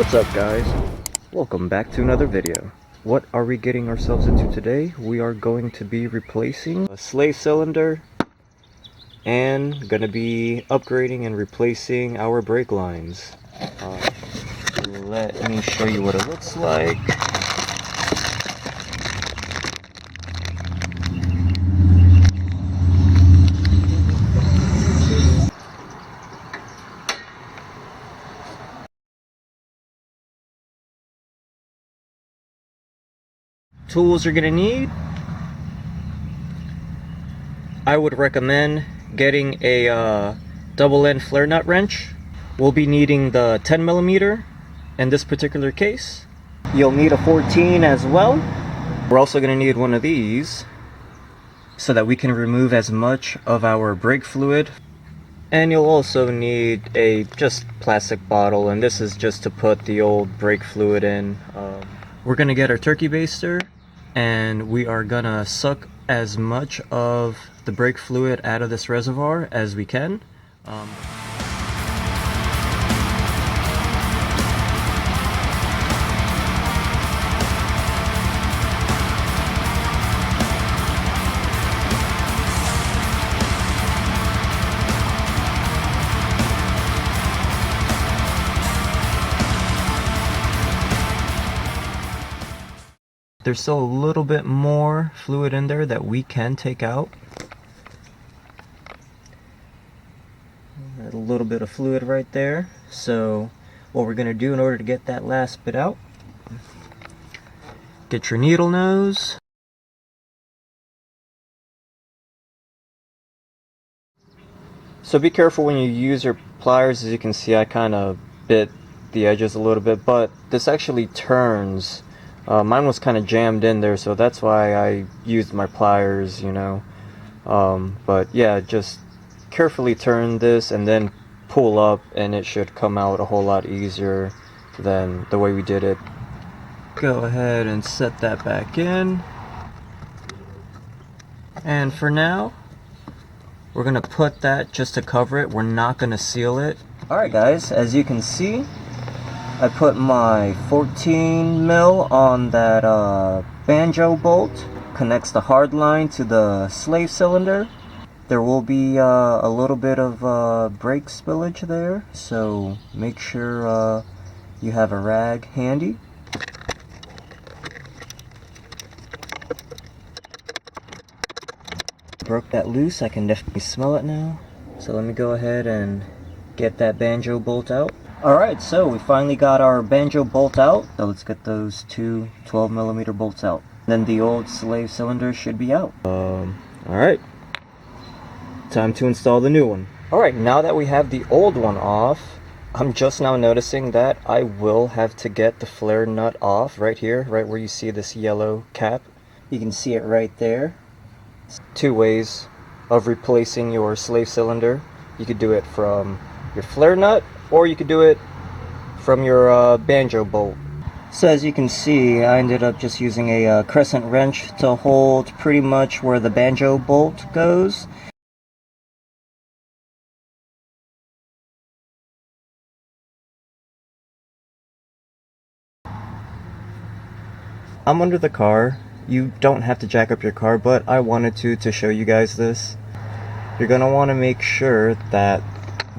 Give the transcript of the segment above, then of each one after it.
What's up, guys? Welcome back to another video. What are we getting ourselves into today? We are going to be replacing a slave cylinder and gonna be upgrading and replacing our brake lines. Let me show you what it looks like. Tools you're gonna need. I would recommend getting a double end flare nut wrench. We'll be needing the 10mm in this particular case. You'll need a 14 as well. We're also gonna need one of these so that we can remove as much of our brake fluid. And you'll also need a just plastic bottle, and this is just to put the old brake fluid in. We're gonna get our turkey baster, and we are gonna suck as much of the brake fluid out of this reservoir as we can. There's still a little bit more fluid in there that we can take out. A little bit of fluid right there. So what we're gonna do in order to get that last bit out, get your needle nose. So be careful when you use your pliers. As you can see, I kind of bit the edges a little bit, but this actually turns. Mine was kind of jammed in there, so that's why I used my pliers, you know. But yeah, just carefully turn this and then pull up, and it should come out a whole lot easier than the way we did it. Go ahead and set that back in. And for now, we're gonna put that just to cover it. We're not gonna seal it. Alright guys, as you can see, I put my 14mm on that banjo bolt. Connects the hard line to the slave cylinder. There will be a little bit of brake spillage there, so make sure you have a rag handy. Broke that loose. I can definitely smell it now. So let me go ahead and get that banjo bolt out. Alright, so we finally got our banjo bolt out. So let's get those two 12mm bolts out. Then the old slave cylinder should be out. Alright. Time to install the new one. Alright, now that we have the old one off, I'm just now noticing that I will have to get the flare nut off right here, right where you see this yellow cap. You can see it right there. Two ways of replacing your slave cylinder. You could do it from your flare nut, or you could do it from your banjo bolt. So as you can see, I ended up just using a crescent wrench to hold pretty much where the banjo bolt goes. I'm under the car. You don't have to jack up your car, but I wanted to show you guys this. You're gonna want to make sure that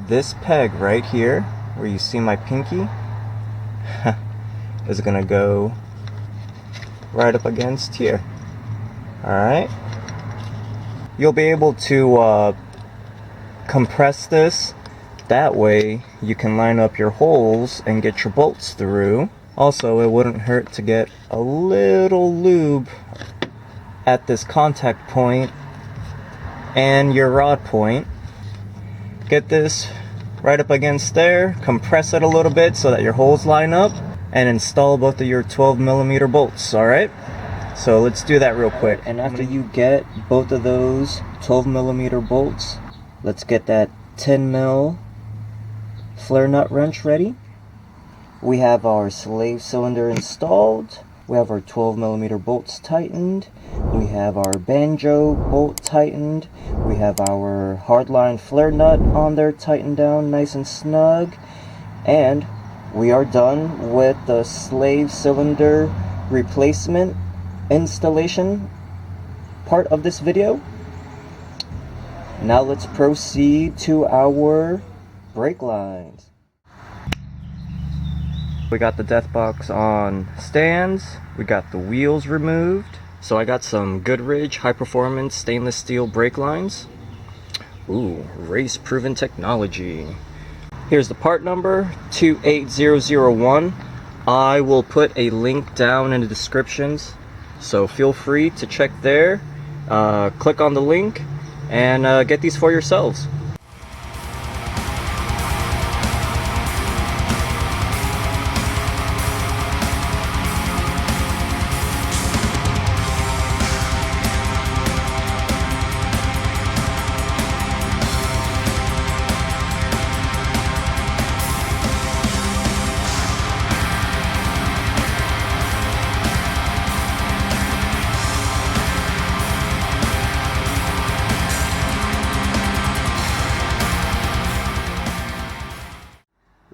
this peg right here, where you see my pinky, is gonna go right up against here. Alright? You'll be able to compress this. That way you can line up your holes and get your bolts through. Also, it wouldn't hurt to get a little lube at this contact point and your rod point. Get this right up against there, compress it a little bit so that your holes line up, and install both of your 12mm bolts. Alright? So let's do that real quick. And after you get both of those 12mm bolts, let's get that 10mm flare nut wrench ready. We have our slave cylinder installed. We have our 12mm bolts tightened. We have our banjo bolt tightened. We have our hardline flare nut on there tightened down nice and snug. And we are done with the slave cylinder replacement installation part of this video. Now let's proceed to our brake lines. We got the death box on stands, we got the wheels removed. So I got some Goodrich high performance stainless steel brake lines. Ooh, race proven technology. Here's the part number 28001. I will put a link down in the descriptions, so feel free to check there. Click on the link and get these for yourselves.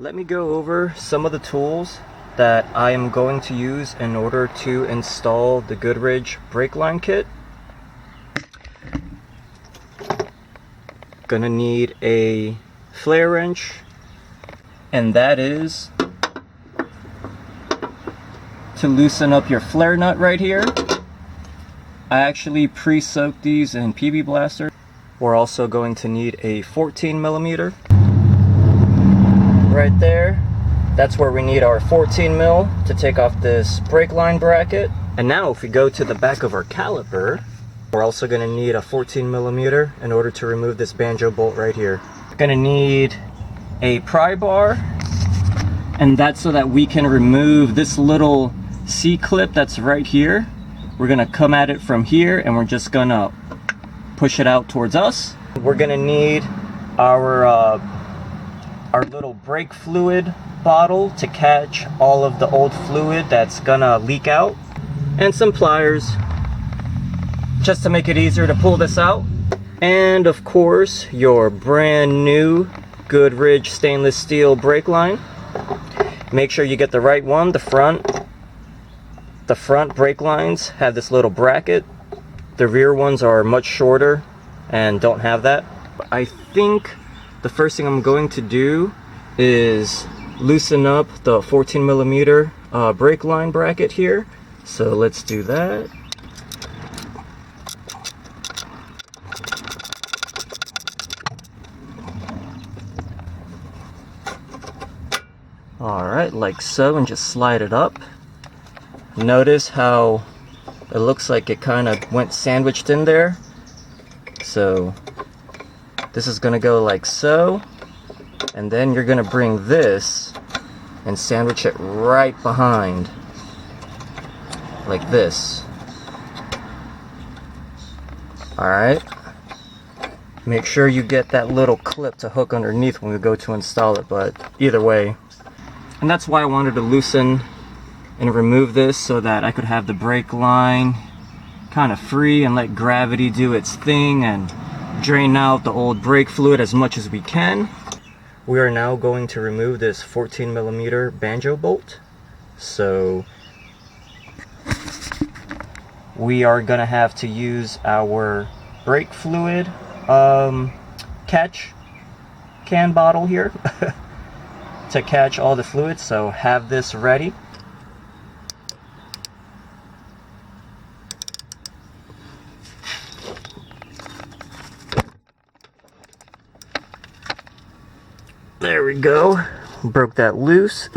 Let me go over some of the tools that I am going to use in order to install the Goodrich brake line kit. Gonna need a flare wrench, and that is to loosen up your flare nut right here. I actually pre-soaked these in PB Blaster. We're also going to need a 14mm. Right there, that's where we need our 14mm to take off this brake line bracket. And now if we go to the back of our caliper, we're also going to need a 14mm in order to remove this banjo bolt right here. We're going to need a pry bar, and that's so that we can remove this little C-clip that's right here. We're going to come at it from here and we're just going to push it out towards us. We're going to need our little brake fluid bottle to catch all of the old fluid that's gonna leak out, and some pliers just to make it easier to pull this out, and of course your brand new Goodrich stainless steel brake line. Make sure you get the right one. The front brake lines have this little bracket. The rear ones are much shorter and don't have that. I think the first thing I'm going to do is loosen up the 14mm brake line bracket here. So let's do that. Alright, like so, and just slide it up. Notice how it looks like it kind of went sandwiched in there. So this is going to go like so, and then you're going to bring this and sandwich it right behind, like this. Alright, make sure you get that little clip to hook underneath when we go to install it, but either way. And that's why I wanted to loosen and remove this, so that I could have the brake line kind of free and let gravity do its thing and drain out the old brake fluid as much as we can. We are now going to remove this 14mm banjo bolt. So we are gonna have to use our brake fluid catch can bottle here to catch all the fluid, so have this ready. There we go. Broke that loose.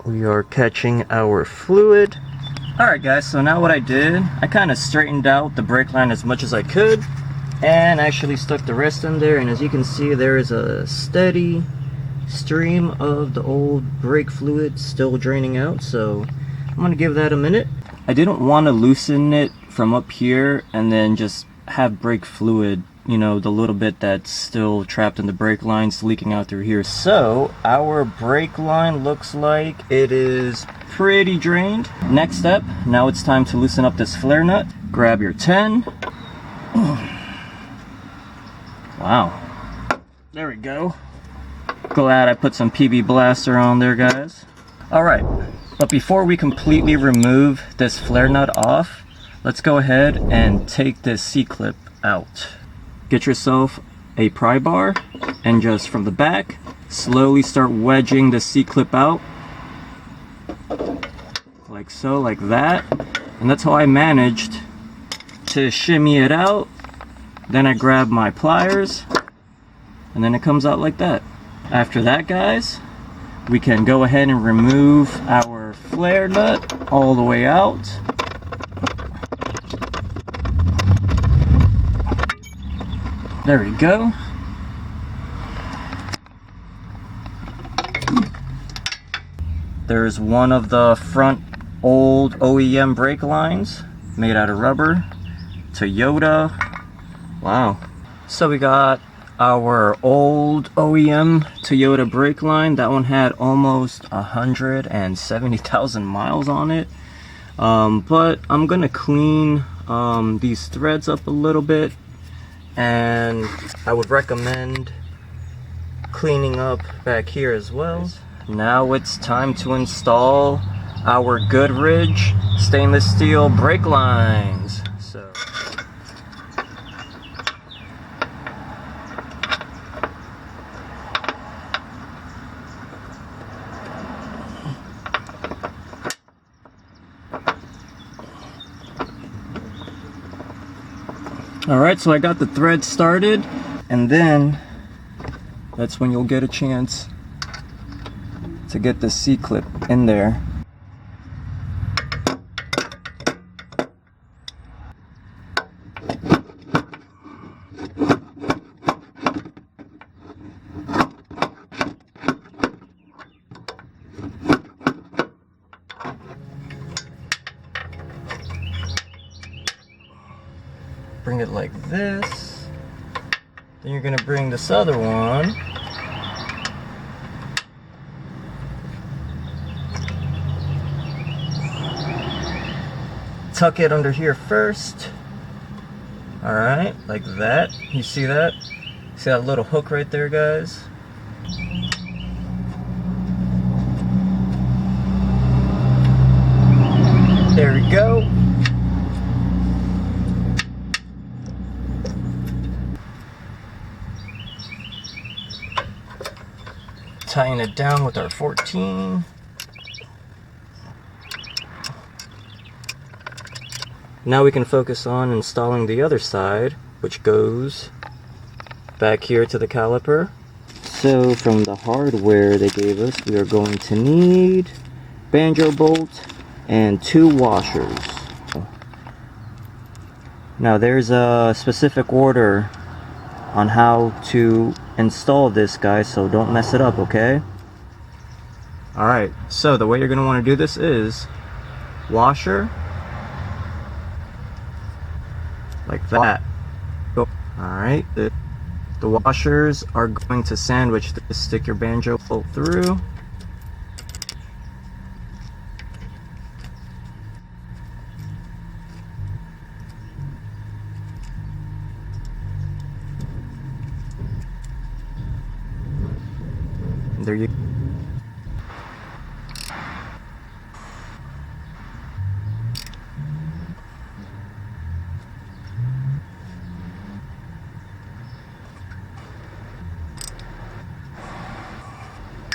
We are catching our fluid. Alright guys, so now what I did, I kind of straightened out the brake line as much as I could and actually stuck the rest in there, and as you can see there is a steady stream of the old brake fluid still draining out, so I'm going to give that a minute. I didn't want to loosen it from up here and then just have brake fluid, you know, the little bit that's still trapped in the brake lines leaking out through here. So our brake line looks like it is pretty drained. Next step, now it's time to loosen up this flare nut. Grab your 10. Wow. There we go. Glad I put some PB Blaster on there, guys. Alright, but before we completely remove this flare nut off, let's go ahead and take this C-clip out. Get yourself a pry bar and just from the back, slowly start wedging the C-clip out. Like so, like that. And that's how I managed to shimmy it out. Then I grab my pliers and then it comes out like that. After that, guys, we can go ahead and remove our flare nut all the way out. There we go. There's one of the front old OEM brake lines made out of rubber. Toyota. Wow. So we got our old OEM Toyota brake line. That one had almost 170,000 miles on it. But I'm gonna clean these threads up a little bit, and I would recommend cleaning up back here as well. Now it's time to install our Goodrich stainless steel brake lines. Alright, so I got the thread started, and then that's when you'll get a chance to get the C-clip in there. Bring it like this. Then you're gonna bring this other one. Tuck it under here first. All right, like that. You see that? See that little hook right there, guys? There we go. Tying it down with our 14. Now we can focus on installing the other side, which goes back here to the caliper. So from the hardware they gave us, we are going to need banjo bolt and 2 washers. Now there's a specific order on how to install this, guys, so don't mess it up, okay? Alright, so the way you're going to want to do this is washer, like that. Alright, the washers are going to sandwich this. Stick your banjo bolt through. There you go.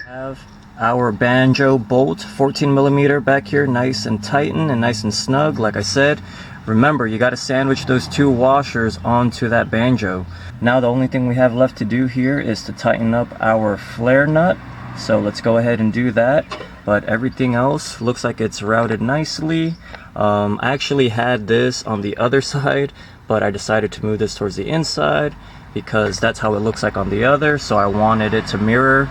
Have our banjo bolt 14mm back here, nice and tightened and nice and snug. Like I said, remember, you got to sandwich those 2 washers onto that banjo. Now the only thing we have left to do here is to tighten up our flare nut, so let's go ahead and do that. But everything else looks like it's routed nicely. I actually had this on the other side, but I decided to move this towards the inside because that's how it looks like on the other, so I wanted it to mirror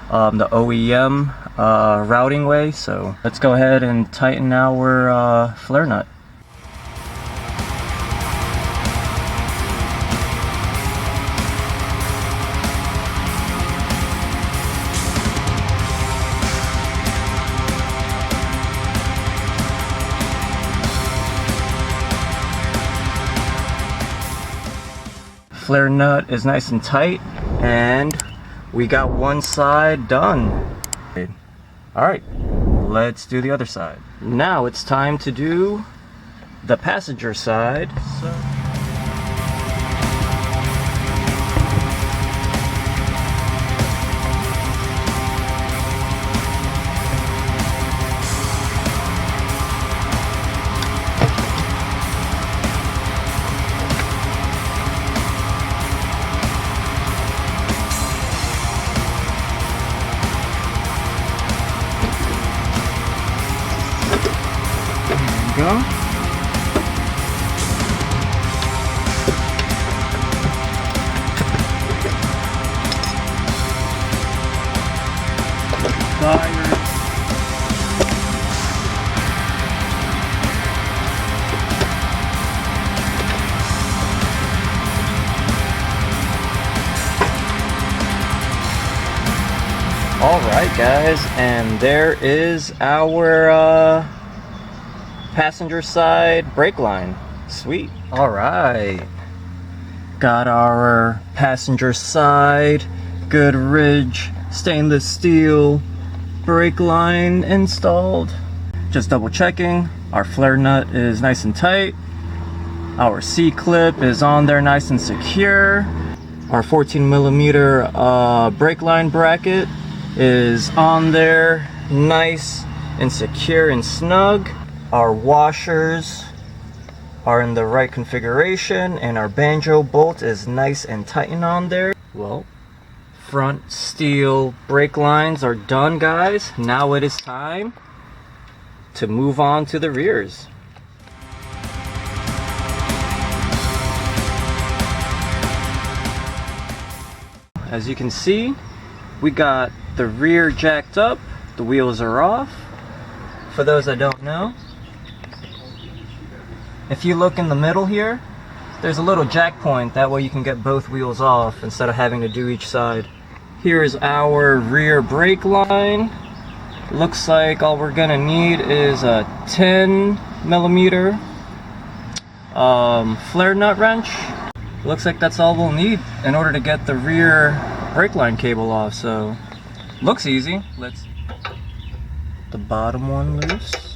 the OEM routing way. So let's go ahead and tighten our flare nut. Flare nut is nice and tight, and we got one side done. Alright, let's do the other side. Now it's time to do the passenger side. Go. Tires. All right, guys, and there is our passenger side brake line. Sweet. All right, got our passenger side Goodrich stainless steel brake line installed. Just double checking, our flare nut is nice and tight, our C-clip is on there nice and secure, our 14mm brake line bracket is on there nice and secure and snug. Our washers are in the right configuration, and our banjo bolt is nice and tightened on there. Well, front steel brake lines are done, guys. Now it is time to move on to the rears. As you can see, we got the rear jacked up, the wheels are off. For those that don't know, if you look in the middle here, there's a little jack point, that way you can get both wheels off instead of having to do each side. Here is our rear brake line. Looks like all we're gonna need is a 10mm flare nut wrench. Looks like that's all we'll need in order to get the rear brake line cable off, so looks easy. Let's get the bottom one loose.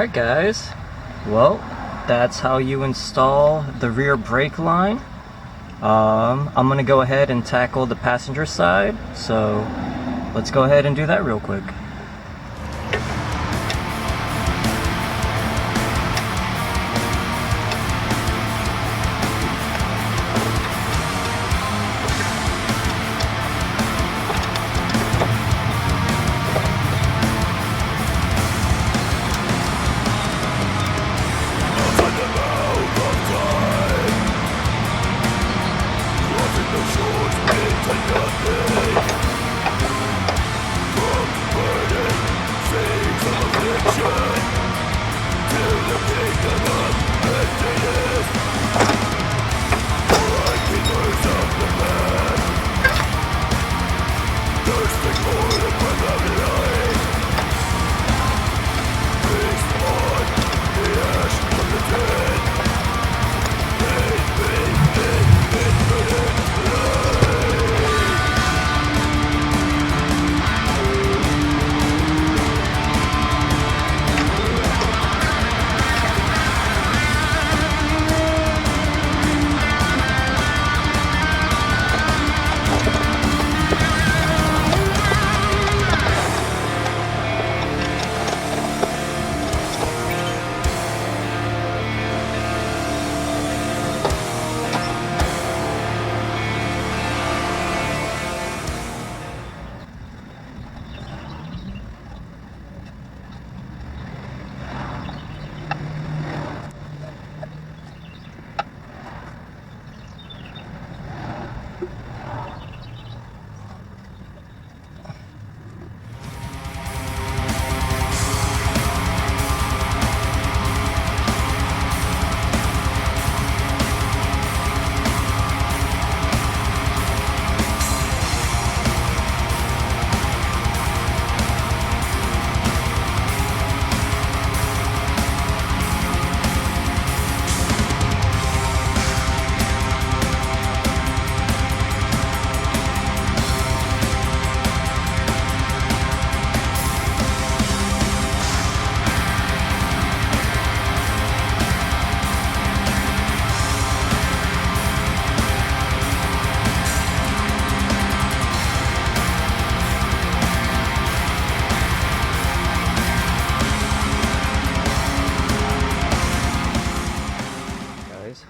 Alright guys, well, that's how you install the rear brake line. I'm gonna go ahead and tackle the passenger side, so let's go ahead and do that real quick.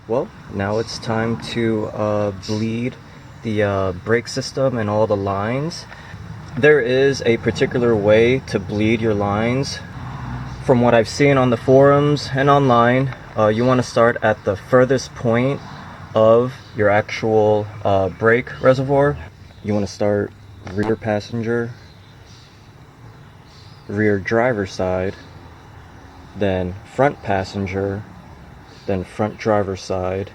Well, now it's time to bleed the brake system and all the lines. There is a particular way to bleed your lines. From what I've seen on the forums and online, you want to start at the furthest point of your actual brake reservoir. You want to start rear passenger, rear driver side, then front passenger, then front driver side,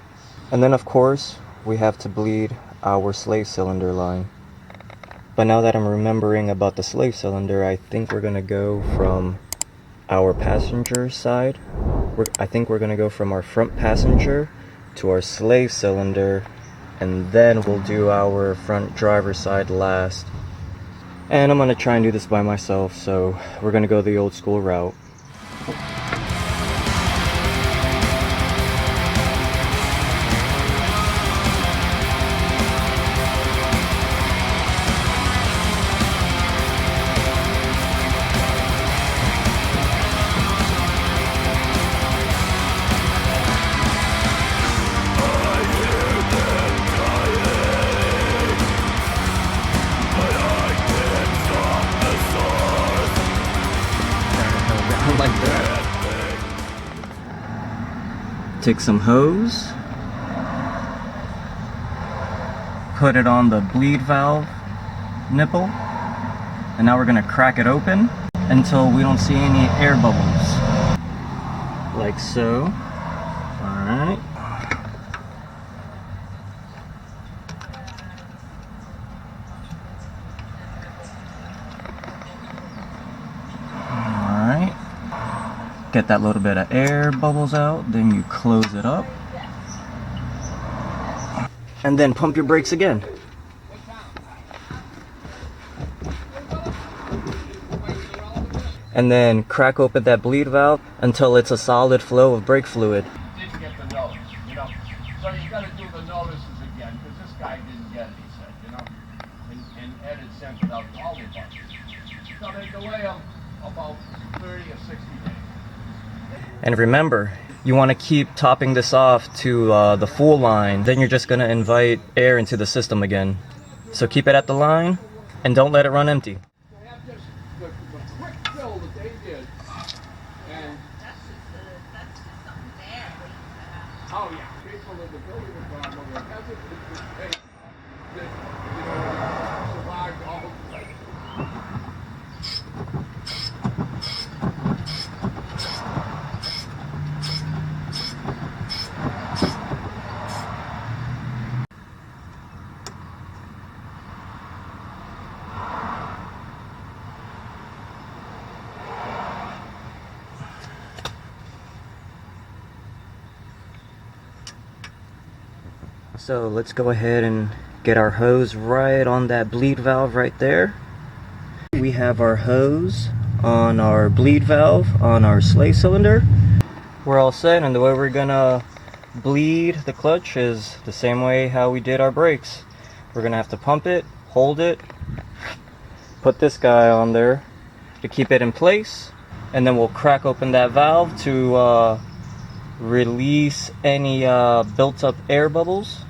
and then of course we have to bleed our slave cylinder line. But now that I'm remembering about the slave cylinder, I think we're gonna go from our passenger side. I think we're gonna go from our front passenger to our slave cylinder, and then we'll do our front driver side last. And I'm gonna try and do this by myself, so we're gonna go the old school route. Like that. Take some hose, put it on the bleed valve nipple, and now we're gonna crack it open until we don't see any air bubbles. Like so. Alright. Get that little bit of air bubbles out, then you close it up, and then pump your brakes again. and then crack open that bleed valve until it's a solid flow of brake fluid. Didn't get the notice, you know. So you got to do the notices again, because this guy didn't get it, he said, you know. And Ed had sent it out to all the buses. So they delay them about 30 or 60 days. And remember, you want to keep topping this off to the full line, then you're just going to invite air into the system again. So keep it at the line, and don't let it run empty. They have just the quick fill that they did, and That's just something bad waiting to happen. oh yeah, people in the building department were hesitant to take that, you know, survived all the way. So let's go ahead and get our hose right on that bleed valve right there. We have our hose on our bleed valve on our sleigh cylinder. We're all set, and the way we're gonna bleed the clutch is the same way how we did our brakes. We're gonna have to pump it, hold it, put this guy on there to keep it in place, and then we'll crack open that valve to release any built up air bubbles.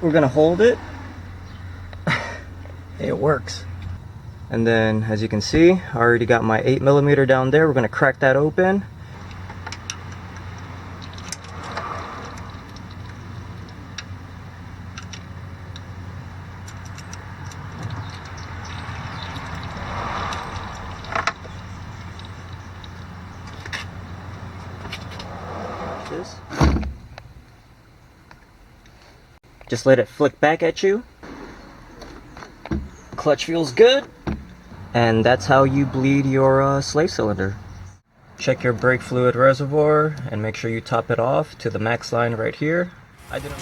We're gonna hold it. It works. And then, as you can see, I already got my 8mm down there. We're gonna crack that open. This. Just let it flick back at you. Clutch feels good. And that's how you bleed your sleigh cylinder. Check your brake fluid reservoir and make sure you top it off to the max line right here. I didn't.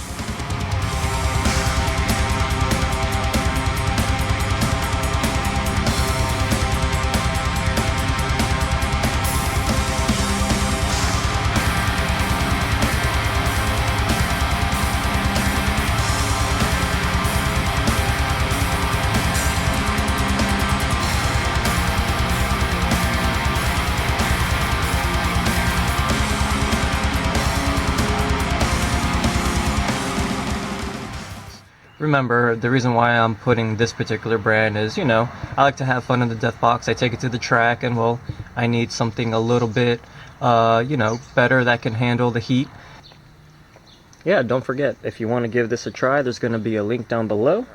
Remember, the reason why I'm putting this particular brand is, you know, I like to have fun in the death box. I take it to the track, and well, I need something a little bit, you know, better that can handle the heat. Yeah, don't forget, if you want to give this a try, there's going to be a link down below.